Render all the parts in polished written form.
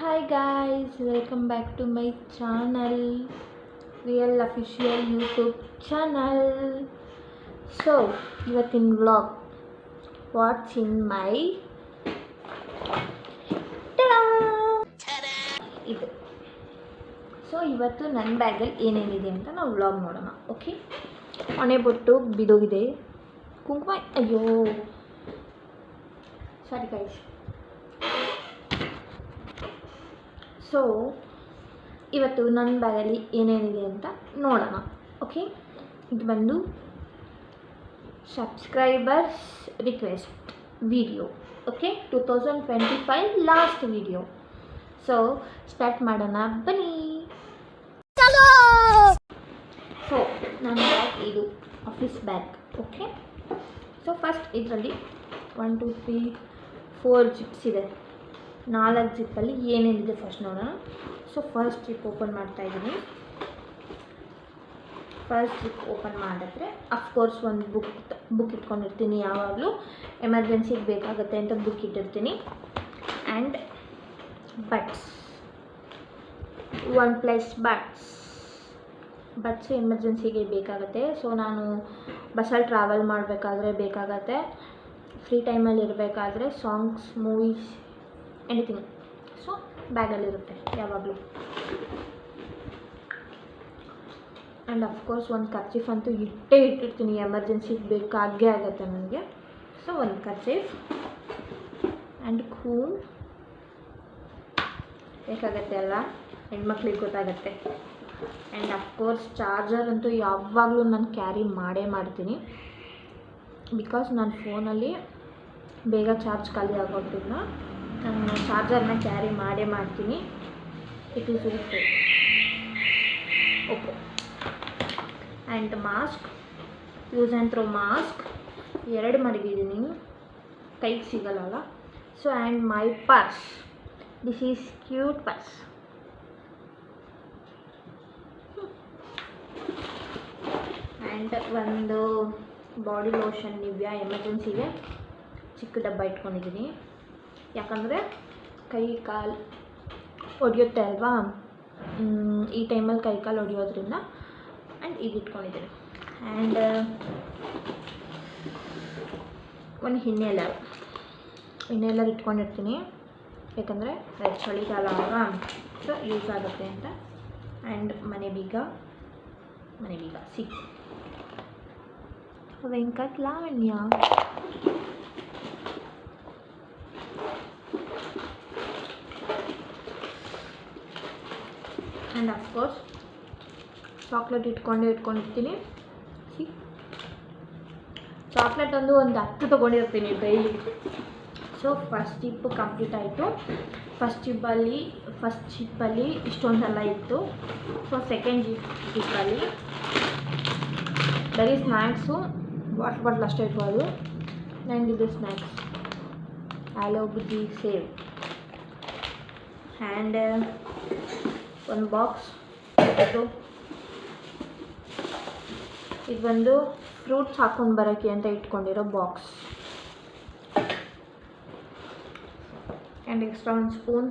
Hi guys, welcome back to my channel, Real Official YouTube channel. So, ಇವತ್ತಿನ vlog, what's in my ಇದು. So ಇವತ್ತು ನನ್ನ ಬ್ಯಾಗಲ್ಲಿ ಏನೇನಿದೆ ಅಂತ ನಾವು ವ್ಲಾಗ್ ನೋಡೋಣ. ಓಕೆ, ಹೊಣೆ ಬೊಟ್ಟು ಬಿದೋಗಿದೆ, ಕುಂಕುಮ, ಅಯ್ಯೋ ಸಾರಿ ಗೈಸ್. ಸೊ ಇವತ್ತು ನನ್ನ ಬ್ಯಾಗಲ್ಲಿ ಏನೇನಿದೆ ಅಂತ ನೋಡೋಣ. ಓಕೆ, ಇದು ಬಂದು subscribers request video. Okay, 2025 last video. So start ಮಾಡೋಣ ಬನ್ನಿ. ಸೊ ನನ್ನ ಬ್ಯಾಗ್ ಇದು office bag. Okay, so first ಇದರಲ್ಲಿ 1 2 3 4 ಜಿಪ್ಸ್ ಇದೆ. 4 ಜಿಪ್ಪಲ್ಲಿ ಏನೇನಿದೆ ಫಸ್ಟ್ ನೋಡೋಣ. ಸೊ ಫಸ್ಟ್ ಜಿಪ್ ಓಪನ್ ಮಾಡ್ತಾಯಿದ್ದೀನಿ. ಫಸ್ಟ್ ಜಿಪ್ ಓಪನ್ ಮಾಡಿದ್ರೆ ಅಫ್ಕೋರ್ಸ್ ಒಂದು ಬುಕ್ ಇಟ್ಕೊಂಡಿರ್ತೀನಿ. ಯಾವಾಗಲೂ ಎಮರ್ಜೆನ್ಸಿಗೆ ಬೇಕಾಗುತ್ತೆ ಅಂತ ಬುಕ್ ಇಟ್ಟಿರ್ತೀನಿ. ಆ್ಯಂಡ್ ಬಡ್ಸ್, 1+ ಬಡ್ಸ್ ಎಮರ್ಜೆನ್ಸಿಗೆ ಬೇಕಾಗುತ್ತೆ. ಸೊ ನಾನು ಬಸ್ಸಲ್ಲಿ ಟ್ರಾವೆಲ್ ಮಾಡಬೇಕಾದ್ರೆ ಬೇಕಾಗತ್ತೆ, ಫ್ರೀ ಟೈಮಲ್ಲಿ ಇರಬೇಕಾದ್ರೆ ಸಾಂಗ್ಸ್, ಮೂವೀಸ್, ಎನಿಥಿಂಗ್. ಸೊ ಬ್ಯಾಗಲ್ಲಿರುತ್ತೆ ಯಾವಾಗಲೂ. ಆ್ಯಂಡ್ ಅಫ್ಕೋರ್ಸ್ ಒಂದು ಕರ್ಚೀಫ್ ಅಂತೂ ಇಟ್ಟಿರ್ತೀನಿ, ಎಮರ್ಜೆನ್ಸಿಗೆ ಬೇಕಾಗೇ ಆಗುತ್ತೆ ನನಗೆ. ಸೊ ಒಂದು ಕರ್ಚೀಫ್ ಆ್ಯಂಡ್ ಕೂಲ್ ಬೇಕಾಗತ್ತೆ ಅಲ್ವಾ, ಹೆಣ್ಮಕ್ಳಿಗೆ ಗೊತ್ತಾಗತ್ತೆ. ಆ್ಯಂಡ್ ಅಫ್ಕೋರ್ಸ್ ಚಾರ್ಜರ್ ಅಂತೂ ಯಾವಾಗಲೂ ನಾನು ಕ್ಯಾರಿ ಮಾಡ್ತೀನಿ. ಬಿಕಾಸ್ ನನ್ನ ಫೋನಲ್ಲಿ ಬೇಗ ಚಾರ್ಜ್ ಖಾಲಿ ಆಗೋದ್ರಿಂದ ನಾನು ಚಾರ್ಜರ್ನ ಕ್ಯಾರಿ ಮಾಡ್ತೀನಿ. It is okay. And mask, use and throw mask 2 ಮಡಗಿದ್ದೀನಿ, ಕೈಗೆ ಸಿಗಲ್ಲ. So and my purse, this is cute purse. And ಒಂದು ಬಾಡಿ ಲೋಷನ್ ನಿವ್ಯಾ ಎಮರ್ಜೆನ್ಸಿಗೆ ಚಿಕ್ಕ ಡಬ್ಬ ಇಟ್ಕೊಂಡಿದ್ದೀನಿ. ಯಾಕಂದರೆ ಕೈ ಕಾಲು ಒಡೆಯುತ್ತೆ ಅಲ್ವಾ, ಈ ಟೈಮಲ್ಲಿ ಕೈ ಕಾಲು ಒಡೆಯೋದ್ರಿಂದ. ಆ್ಯಂಡ್ ಇದು ಇಟ್ಕೊಂಡಿದ್ದೀನಿ. ಆ್ಯಂಡ್ ಒಂದು ಹಿನ್ನೆಲ್ಲರ್ ಇಟ್ಕೊಂಡಿರ್ತೀನಿ, ಯಾಕಂದರೆ ಚಳಿಗಾಲ ಅಲ್ವಾ, ಸೊ ಯೂಸ್ ಆಗುತ್ತೆ ಅಂತ. ಆ್ಯಂಡ್ ಮನೆ ಬೀಗ Venkat Lavanya. And of course chocolate ಇಟ್ಕೊಂಡಿರ್ತೀನಿ. ಚಾಕ್ಲೇಟ್ ಒಂದು 10 ತೊಗೊಂಡಿರ್ತೀನಿ daily. So first zip complete ಆಯಿತು. ಫಸ್ಟ್ ಜಿಪ್ಪಲ್ಲಿ ಇಷ್ಟೊಂದೆಲ್ಲ ಇತ್ತು. ಸೊ ಸೆಕೆಂಡ್ ಜಿಪ್ಪಲ್ಲಿ ಬರೀ ಸ್ನ್ಯಾಕ್ಸು, ವಾಟರ್ ಬಾಟ್ಲ್ ಅಷ್ಟೇ ಇಟ್ಬೋದು. ಆ್ಯಂಡ್ ಇದು ಸ್ನ್ಯಾಕ್ಸ್, ಆಲೂ ಬುಜ್ಜಿ, ಸೇವ್. ಆ್ಯಂಡ್ ಒಂದು ಬಾಕ್ಸ್ ಇದು ಬಂದು ಫ್ರೂಟ್ಸ್ ಹಾಕ್ಕೊಂಡು ಬರೋಕ್ಕೆ ಅಂತ ಇಟ್ಕೊಂಡಿರೋ ಬಾಕ್ಸ್. ಆ್ಯಂಡ್ ಎಕ್ಸ್ಟ್ರಾ ಒಂದು ಸ್ಪೂನ್.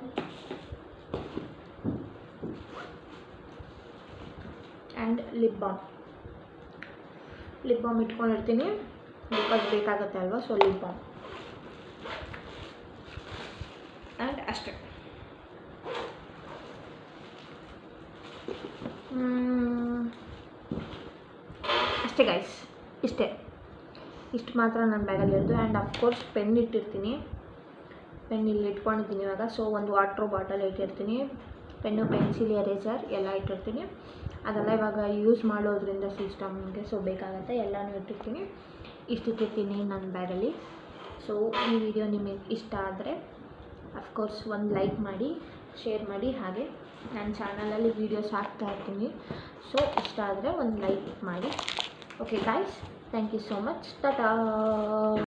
ಆ್ಯಂಡ್ ಲಿಪ್ ಬಾಮ್ ಇಟ್ಕೊಂಡಿರ್ತೀನಿ, ಬಿಕಾಸ್ ಬೇಕಾಗುತ್ತೆ ಅಲ್ವಾ. So lip balm. ಆ್ಯಂಡ್ ಅಷ್ಟೇ. ಅಷ್ಟೇ ಗೈಸ್, ಇಷ್ಟು ಮಾತ್ರ ನನ್ನ ಬ್ಯಾಗಲ್ಲಿರೋದು. ಆ್ಯಂಡ್ ಅಫ್ಕೋರ್ಸ್ ಪೆನ್ ಇಟ್ಟಿರ್ತೀನಿ, ಪೆನ್ ಇಲ್ಲಿ ಇಟ್ಕೊಂಡಿದ್ದೀನಿ ಇವಾಗ. ಸೊ ಒಂದು ವಾಟ್ರ್ ಬಾಟಲ್ ಇಟ್ಟಿರ್ತೀನಿ, ಪೆನ್ನು, ಪೆನ್ಸಿಲ್, ಎರೇಸರ್ ಎಲ್ಲ ಇಟ್ಟಿರ್ತೀನಿ. ಅದೆಲ್ಲ ಇವಾಗ ಯೂಸ್ ಮಾಡೋದ್ರಿಂದ ಸಿಸ್ಟಮ್ಗೆ ಸೊ ಬೇಕಾಗುತ್ತೆ, ಎಲ್ಲನೂ ಇಟ್ಟಿರ್ತೀನಿ. ಇಟ್ಟಿರ್ತೀನಿ ನನ್ನ ಬ್ಯಾಗಲ್ಲಿ. ಸೊ ಈ ವಿಡಿಯೋ ನಿಮಗೆ ಇಷ್ಟ ಆದರೆ ಅಫ್ಕೋರ್ಸ್ ಒಂದು ಲೈಕ್ ಮಾಡಿ, ಶೇರ್ ಮಾಡಿ. ಹಾಗೆ ನನ್ನ ಚಾನಲಲ್ಲಿ ವೀಡಿಯೋಸ್ ಹಾಕ್ತಾಯಿರ್ತೀನಿ. ಸೊ ಇಷ್ಟ ಆದರೆ ಒಂದು ಲೈಕ್ ಮಾಡಿ. Okay guys, thank you so much. Tata.